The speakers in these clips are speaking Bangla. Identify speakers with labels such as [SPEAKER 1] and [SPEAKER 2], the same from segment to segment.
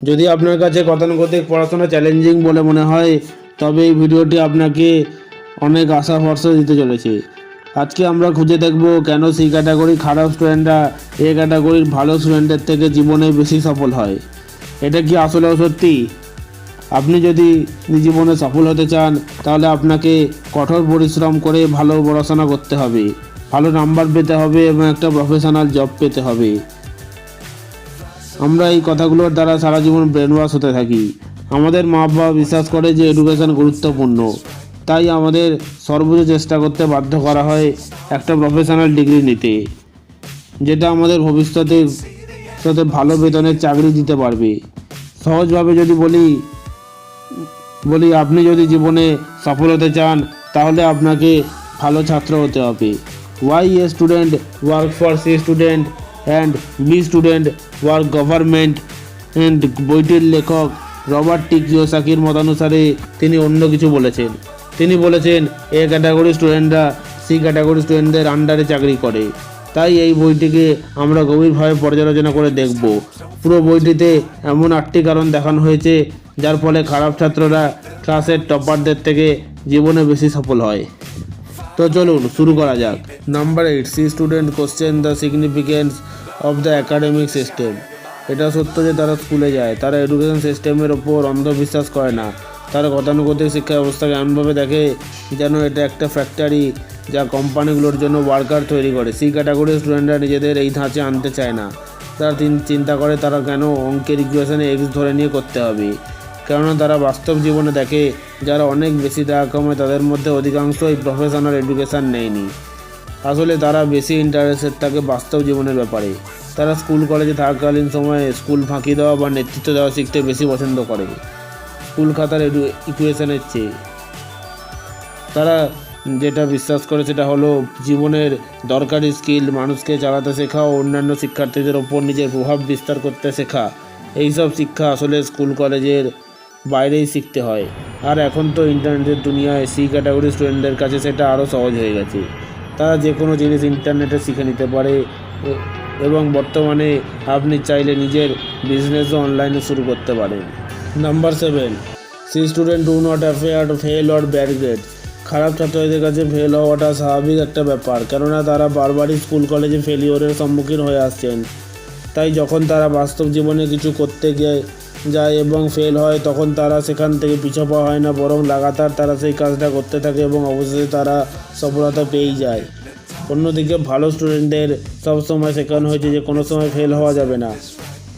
[SPEAKER 1] যদি আপনার কাছে গতানুগতিক পড়াশোনা চ্যালেঞ্জিং বলে মনে হয়, তবে এই ভিডিওটি আপনাকে অনেক আশা ভরসা দিতে চলেছে। আজকে আমরা খুঁজে দেখব কেন সি ক্যাটাগরির খারাপ স্টুডেন্টরা এ ক্যাটাগরির ভালো স্টুডেন্টের থেকে জীবনে বেশি সফল হয়। এটা কি আসলেও সত্যি? আপনি যদি জীবনে সফল হতে চান, তাহলে আপনাকে কঠোর পরিশ্রম করে ভালো পড়াশোনা করতে হবে, ভালো নাম্বার পেতে হবে এবং একটা প্রফেশনাল জব পেতে হবে। আমরা এই কথাগুলোর দ্বারা সারা জীবন ব্রেন ওয়াশ হতে থাকি। আমাদের মা বাবা বিশ্বাস করে যে এডুকেশন গুরুত্বপূর্ণ, তাই আমাদের সর্বোচ্চ চেষ্টা করতে বাধ্য করা হয় একটা প্রফেশনাল ডিগ্রি নিতে, যেটা আমাদের ভবিষ্যতে ভালো বেতনের চাকরি দিতে পারবে। সহজভাবে যদি বলি আপনি যদি জীবনে সফল হতে চান, তাহলে আপনাকে ভালো ছাত্র হতে হবে। Why A student work for C student and B student work government and বইটির লেখক রবার্ট টি কিওসাকির মতানুসারে তিনি অন্য কিছু বলেছেন। তিনি বলেছেন এ ক্যাটাগরি স্টুডেন্টরা সি ক্যাটাগরি স্টুডেন্টদের আন্ডারে চাকরি করে। তাই এই বইটিকে আমরা গভীরভাবে পর্যালোচনা করে দেখব। পুরো বইটিতে এমন 8টি কারণ দেখানো হয়েছে যার ফলে খারাপ ছাত্ররা ক্লাসের টপারদের থেকে জীবনে বেশি সফল হয়। তো চলুন শুরু করা যাক। Number 8, C student question the significance of the academic system. এটা সত্য যে তারা স্কুলে যায়, তারা এডুকেশন সিস্টেমের ওপর অন্ধবিশ্বাস করে না। তারা গতানুগতিক শিক্ষা ব্যবস্থাকে এমনভাবে দেখে যেন এটা একটা ফ্যাক্টরি যা কোম্পানিগুলোর জন্য ওয়ার্কার তৈরি করে। সি ক্যাটাগরির স্টুডেন্টরা নিজেদের এই ধাঁচে আনতে চায় না। তারা চিন্তা করে তারা কেন অঙ্কের ইকুয়েশনে এক্স ধরে নিয়ে করতে হবে, কেননা তারা বাস্তব জীবনে দেখে যারা অনেক বেশি টাকা কামায় তাদের মধ্যে অধিকাংশই প্রফেশনাল এডুকেশান নেয়নি। আসলে তারা বেশি ইন্টারেস্টেড থাকে বাস্তব জীবনের ব্যাপারে। তারা স্কুল কলেজে থাকাকালীন সময়ে স্কুল ফাঁকি দেওয়া বা নেতৃত্ব দেওয়া শিখতে বেশি পছন্দ করে স্কুল খাতার ইকুয়েশনের চেয়ে। তারা যেটা বিশ্বাস করে সেটা হলো জীবনের দরকারি স্কিল, মানুষকে চালাতে শেখা ও অন্যান্য শিক্ষার্থীদের ওপর নিজের প্রভাব বিস্তার করতে শেখা। এইসব শিক্ষা আসলে স্কুল কলেজের বাইরেই শিখতে হয়। আর এখন তো ইন্টারনেটের দুনিয়ায় সি ক্যাটাগরি স্টুডেন্টদের কাছে সেটা আরও সহজ হয়ে গেছে। তারা যে কোনো জিনিস ইন্টারনেটে শিখে নিতে পারে এবং বর্তমানে আপনি চাইলে নিজের বিজনেসও অনলাইনে শুরু করতে পারেন। Number 7, C student do not afraid to fail or bad grade. খারাপ ছাত্রদের কাছে ফেল হওয়াটা স্বাভাবিক একটা ব্যাপার, কেননা তারা বারবারই স্কুল কলেজে ফেলিওরের সম্মুখীন হয়ে আসছেন। তাই যখন তারা বাস্তব জীবনে কিছু করতে যায় এবং ফেল হয়, তখন তারা সেখান থেকে পিছপা হয় না, বরং লাগাতার তারা সেই কাজটা করতে থাকে এবং অবশেষে তারা সফলতা পেয়েই যায়। অন্যদিকে ভালো স্টুডেন্টদের সবসময় শেখানো হয়েছে যে কোনো সময় ফেল হওয়া যাবে না।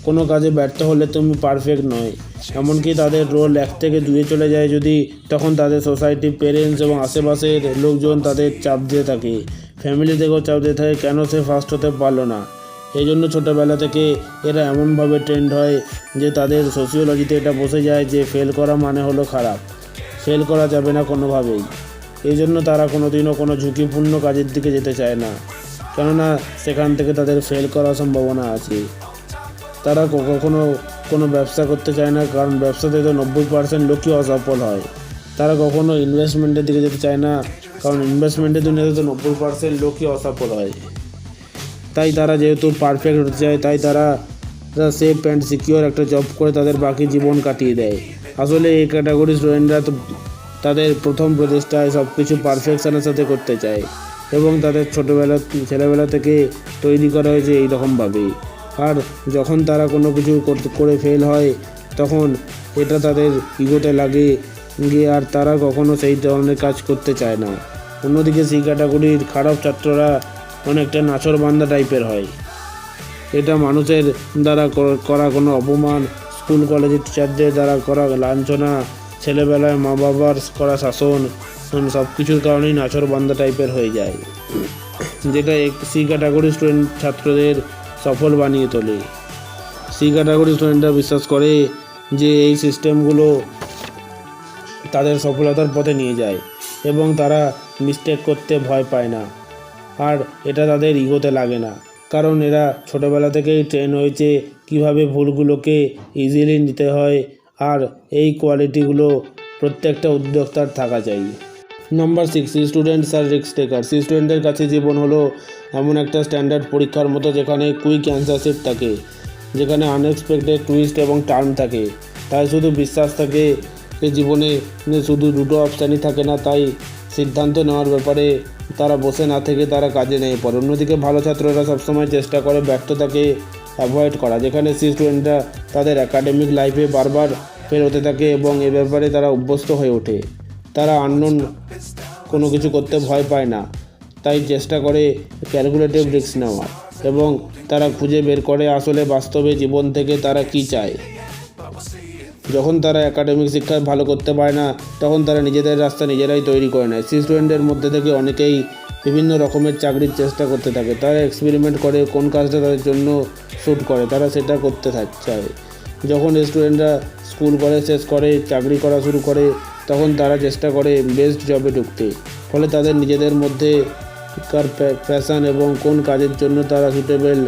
[SPEAKER 1] কোনো কাজে ব্যর্থ হলে তুমি পারফেক্ট নয়। এমনকি তাদের রোল 1 থেকে 2 চলে যায় যদি, তখন তাদের সোসাইটি, পেরেন্টস এবং আশেপাশের লোকজন তাদের চাপ দিয়ে থাকে। ফ্যামিলি থেকেও চাপ দিয়ে থাকে কেন সে ফার্স্ট হতে পারলো না। এই জন্য ছোটোবেলা থেকে এরা এমনভাবে ট্রেন্ড হয় যে তাদের সোশিওলজিতে এটা বসে যায় যে ফেল করা মানে হলো খারাপ, ফেল করা যাবে না কোনোভাবেই। এই জন্য তারা কোনোদিনও কোনো ঝুঁকিপূর্ণ কাজের দিকে যেতে চায় না, কেননা সেখান থেকে তাদের ফেল করার সম্ভাবনা আছে। তারা কখনো কোনো ব্যবসা করতে চায় না, কারণ ব্যবসাতে তো 90% লোকই অসফল হয়। তারা কখনো ইনভেস্টমেন্টের দিকে যেতে চায় না, কারণ ইনভেস্টমেন্টের দুনিয়াতে তো 90% লোকই অসফল হয়। তাই তারা যেহেতু পারফেক্ট হতে চায়, তাই তারা সেফ অ্যান্ড সিকিওর একটা জব করে তাদের বাকি জীবন কাটিয়ে দেয়। আসলে এই ক্যাটাগরি স্টুডেন্টরা তো তাদের প্রথম প্রচেষ্টায় সব কিছু পারফেকশনের সাথে করতে চায় এবং তাদের ছেলেবেলা থেকে তৈরি করা হয়েছে এই রকমভাবেই। আর যখন তারা কোনো কিছু করে ফেল হয়, তখন এটা তাদের ইগোতে লাগে গিয়ে, আর তারা কখনো সেই ধরনের কাজ করতে চায় না। অন্যদিকে সি ক্যাটাগরির খারাপ ছাত্ররা অনেকটা নাছোড়বান্দা টাইপের হয়। এটা মানুষের দ্বারা করা কোনো অপমান, স্কুল কলেজের টিচারদের দ্বারা করা লাঞ্ছনা, ছেলেবেলায় মা বাবার করা শাসন, সব কিছুর কারণেই নাছোড়বান্দা টাইপের হয়ে যায়, যেটা সি ক্যাটাগরি স্টুডেন্ট ছাত্রদের সফল বানিয়ে তোলে। সি ক্যাটাগরি স্টুডেন্টরা বিশ্বাস করে যে এই সিস্টেমগুলো তাদের সফলতার পথে নিয়ে যায় এবং তারা মিস্টেক করতে ভয় পায় না, আর এটা তাদের ইগোতে লাগে না, কারণ এরা ছোটোবেলা থেকেই ট্রেন হয়েছে কীভাবে ভুলগুলোকে ইজিলি নিতে হয়। আর এই কোয়ালিটিগুলো প্রত্যেকটা উদ্যোক্তার থাকা চাই। Number 6, C students are risk taker. C স্টুডেন্টের কাছে জীবন হলো এমন একটা স্ট্যান্ডার্ড পরীক্ষার মতো যেখানে কুইক অ্যান্সার শিট থাকে। যেখানে আনএক্সপেক্টেড টুইস্ট এবং টার্ন থাকে। তাই শুধু বিশ্বাস থাকে যে জীবনে শুধু দুটো অপশানই থাকে না, তাই সিদ্ধান্ত নেওয়ার ব্যাপারে তারা বসে না থেকে তারা কাজে নেমে পড়ে। অন্যদিকে ভালো ছাত্ররা সবসময় চেষ্টা করে ব্যর্থতাকে অ্যাভয়েড করা, যেখানে সি স্টুডেন্টরা তাদের একাডেমিক লাইফে বারবার ফেল হতে থাকে এবং এ ব্যাপারে তারা অভ্যস্ত হয়ে ওঠে। তারা আননোন কোনো কিছু করতে ভয় পায় না, তাই চেষ্টা করে ক্যালকুলেটিভ রিস্ক নেওয়া এবং তারা খুঁজে বের করে আসলে বাস্তবে জীবন থেকে তারা কী চায়। যখন তারা একাডেমিক শিক্ষায় ভালো করতে পারে না, তখন তারা নিজেদের রাস্তা নিজেরাই তৈরি করে নেয়। সি স্টুডেন্টের মধ্যে থেকে অনেকেই বিভিন্ন রকমের চাকরির চেষ্টা করতে থাকে। তারা এক্সপেরিমেন্ট করে কোন কাজটা তাদের জন্য শ্যুট করে, তারা সেটা করতে চায়। যখন স্টুডেন্টরা স্কুল কলেজ শেষ করে চাকরি করা শুরু করে, তখন তারা চেষ্টা করে বেস্ট জবে ঢুকতে। ফলে তাদের নিজেদের মধ্যে প্যাশন এবং কোন কাজের জন্য তারা সুটেবল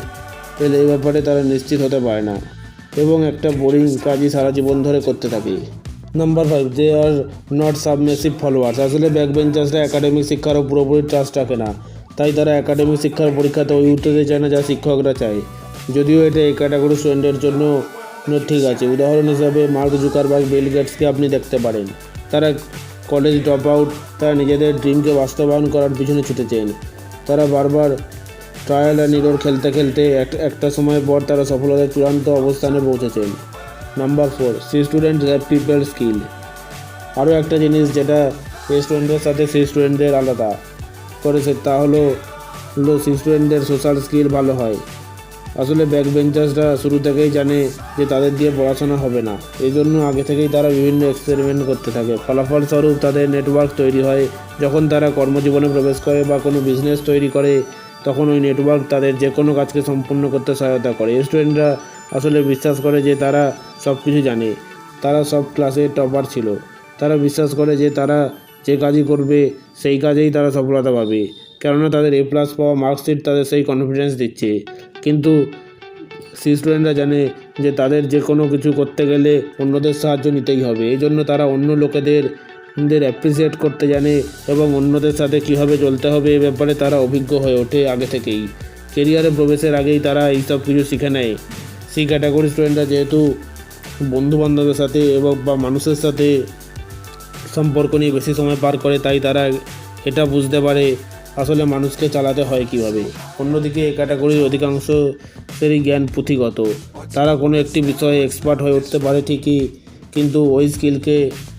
[SPEAKER 1] এই ব্যাপারে তারা নিশ্চিত হতে পারে না এবং একটা বোরিং কাজই সারা জীবন ধরে করতে থাকে। Number 5, they are not submissive followers. আসলে ব্যাক বেঞ্চার্সরা একাডেমিক শিক্ষারও পুরোপুরি ট্রাস্ট রাখে না, তাই তারা একাডেমিক শিক্ষার পরীক্ষাতে ওই উত্তর দিতে চায় না যা শিক্ষকরা চায়, যদিও এটা এই ক্যাটাগরি স্টুডেন্টের জন্য ঠিক আছে। উদাহরণ হিসাবে মার্ক জুকারবার্গ, বিল গেটসকে আপনি দেখতে পারেন। তারা কলেজ ড্রপ আউট, তারা নিজেদের ড্রিমকে বাস্তবায়ন করার পিছনে ছুটেছেন। তারা বারবার ট্রায়াল অ্যান্ড এরর খেলতে খেলতে একটা সময় পর তারা সফলতার চূড়ান্ত অবস্থানে পৌঁছেছেন। Number 4, C student have people skill. আরও একটা জিনিস যেটা এই স্টুডেন্টদের সাথে সি স্টুডেন্টদের আলাদা করেছে, তা হলো সি স্টুডেন্টদের সোশ্যাল স্কিল ভালো হয়। আসলে ব্যাক বেঞ্চার্সরা শুরু থেকেই জানে যে তাদের দিয়ে পড়াশোনা হবে না, এই জন্য আগে থেকেই তারা বিভিন্ন এক্সপেরিমেন্ট করতে থাকে। ফলাফলস্বরূপ তাদের নেটওয়ার্ক তৈরি হয়। যখন তারা কর্মজীবনে প্রবেশ করে বা কোনো বিজনেস তৈরি করে, তখন ওই নেটওয়ার্ক তাদের যে কোনো কাজকে সম্পূর্ণ করতে সহায়তা করে। স্টুডেন্টরা আসলে বিশ্বাস করে যে তারা সব কিছু জানে, তারা সব ক্লাসে টপার ছিল। তারা বিশ্বাস করে যে তারা যে কাজই করবে সেই কাজেই তারা সফলতা পাবে, কেননা তাদের A+ পাওয়া মার্কশিট তাদের সেই কনফিডেন্স দিচ্ছে। কিন্তু সি স্টুডেন্টরা জানে যে তাদের যে কোনো কিছু করতে গেলে অন্যদের সাহায্য নিতেই হবে। এই জন্য তারা অন্য লোকেদের অ্যাপ্রিসিয়েট করতে জানে এবং অন্যদের সাথে কীভাবে চলতে হবে এ ব্যাপারে তারা অভিজ্ঞ হয়ে ওঠে আগে থেকেই। কেরিয়ারে প্রবেশের আগেই তারা এইসব কিছু শিখে নেয়। সি ক্যাটাগরি স্টুডেন্টরা যেহেতু বন্ধুবান্ধবের সাথে এবং বা মানুষের সাথে সম্পর্ক নিয়ে বেশি সময় পার করে, তাই তারা এটা বুঝতে পারে আসলে মানুষকে চালাতে হয় কীভাবে। অন্যদিকে এই ক্যাটাগরির অধিকাংশেরই জ্ঞান পুঁথিগত। তারা কোনো একটি বিষয়ে এক্সপার্ট হয়ে উঠতে পারে ঠিকই, কিন্তু ওই স্কিলকে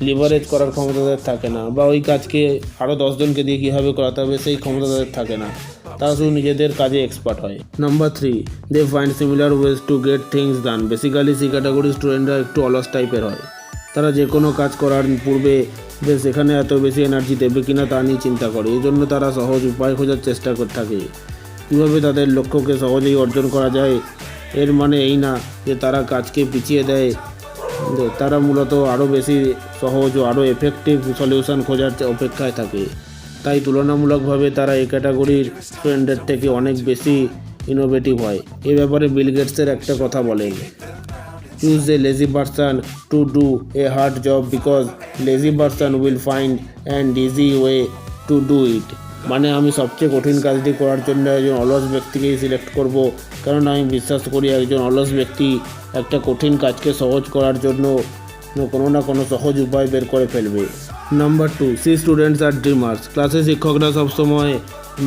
[SPEAKER 1] লিভারেজ করার ক্ষমতা তাদের থাকে না, বা ওই কাজকে আরও 10 জনকে দিয়ে কীভাবে করাতে হবে সেই ক্ষমতা তাদের থাকে না। তারা শুধু নিজেদের কাজে এক্সপার্ট হয়। Number 3, they find similar ways to get things done. Basically C category স্টুডেন্টরা একটু অলস টাইপের হয়। তারা যে কোনো কাজ করার পূর্বে সেখানে এত বেশি এনার্জি দেবে কিনা তা নিয়ে চিন্তা করে। এই জন্য তারা সহজ উপায় খোঁজার চেষ্টা করে থাকে কীভাবে তাদের লক্ষ্যকে সহজেই অর্জন করা যায়। এর মানে এই না যে তারা কাজকে পিছিয়ে দেয়, তারা মূলত আরও বেশি সহজ ও আরও এফেক্টিভ সলিউশন খোঁজার অপেক্ষায় থাকে। তাই তুলনামূলকভাবে তারা এই ক্যাটাগরির স্টুডেন্টদের থেকে অনেক বেশি ইনোভেটিভ হয়। এ ব্যাপারে বিল গেটসের একটা কথা বলেন, choose a lazy person to do a hard job because lazy person will find an easy way to do it। মানে আমি সবচেয়ে কঠিন কাজটি করার জন্য একজন অলস ব্যক্তিকেই সিলেক্ট করব, কারণ আমি বিশ্বাস করি একজন অলস ব্যক্তি একটা কঠিন কাজকে সহজ করার জন্য কোনো না কোনো সহজ উপায় বের করে ফেলবে। Number 2, C students are dreamers. ক্লাসে শিক্ষকরা সবসময়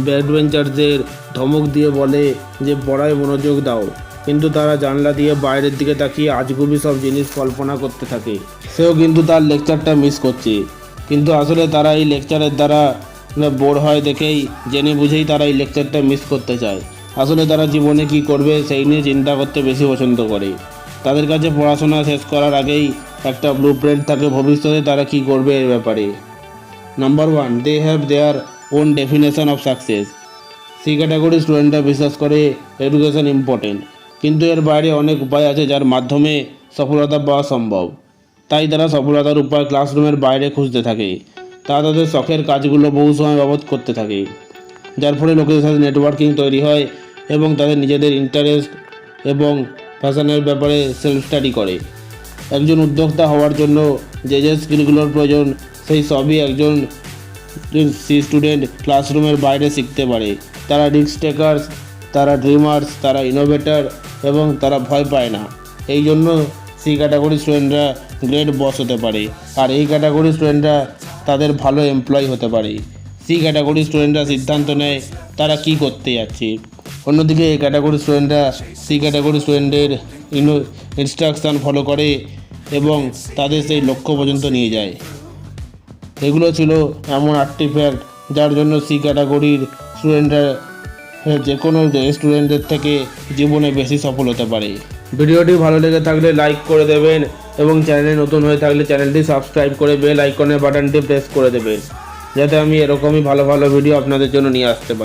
[SPEAKER 1] ব্যাকবেঞ্চারদের ধমক দিয়ে বলে যে পড়ায় মনোযোগ দাও, কিন্তু তারা জানলা দিয়ে বাইরের দিকে তাকিয়ে আজগুবি সব জিনিস কল্পনা করতে থাকে। সেও কিন্তু তার লেকচারটা মিস করছে, কিন্তু আসলে তারা এই লেকচারের দ্বারা বোর হয় দেখেই জেনে বুঝেই তারা এই লেকচারটা মিস করতে চায়। আসলে তারা জীবনে কি করবে সেই নিয়ে চিন্তা করতে বেশি পছন্দ করে। তাদের কাছে পড়াশোনা শেষ করার আগেই একটা ব্লুপ্রিন্ট থাকে ভবিষ্যতে তারা কি করবে এর ব্যাপারে। Number 1, they have their own definition of success. C category স্টুডেন্টরা বিশ্বাস করে এডুকেশন ইম্পর্টেন্ট, কিন্তু এর বাইরে অনেক উপায় আছে যার মাধ্যমে সফলতা পাওয়া সম্ভব। তাই তারা সফলতার উপায় ক্লাসরুমের বাইরে খুঁজতে থাকে। তারা তাদের শখের কাজগুলো বহু সময় বাবদ করতে থাকে, যার ফলে লোকেদের সাথে নেটওয়ার্কিং তৈরি হয় এবং তাদের নিজেদের ইন্টারেস্ট এবং ফ্যাশনের ব্যাপারে সেলফ স্টাডি করে। একজন উদ্যোক্তা হওয়ার জন্য যে যে স্কিলগুলোর প্রয়োজন সেই সবই একজন সি স্টুডেন্ট ক্লাসরুমের বাইরে শিখতে পারে। তারা রিস্ক টেকার্স, তারা ড্রিমার্স, তারা ইনোভেটর এবং তারা ভয় পায় না। এই জন্য সি ক্যাটাগরি স্টুডেন্টরা গ্রেট বস হতে পারে, আর এই ক্যাটাগরি স্টুডেন্টরা তাদের ভালো এমপ্লয় হতে পারে। সি ক্যাটাগরি স্টুডেন্টরা সিদ্ধান্ত নেয় তারা কি করতে যাচ্ছে। অন্যদিকে এই ক্যাটাগরি স্টুডেন্টরা সি ক্যাটাগরি স্টুডেন্টের ইনস্ট্রাকশান ফলো করে এবং তাদের সেই লক্ষ্য পর্যন্ত নিয়ে যায়। এগুলো ছিল এমন 8টি ফ্যাক্ট যার জন্য সি ক্যাটাগরির স্টুডেন্টরা যে কোনো স্টুডেন্টের থেকে জীবনে বেশি সফল হতে পারে। ভিডিওটি ভালো লেগে থাকলে লাইক করে দেবেন এবং চ্যানেলে নতুন হয়ে থাকলে চ্যানেলটি সাবস্ক্রাইব করে বেল আইকনের বাটনটি প্রেস করে দেবেন, যাতে আমি এরকমই ভালো ভালো ভিডিও আপনাদের জন্য নিয়ে আসতে পারি।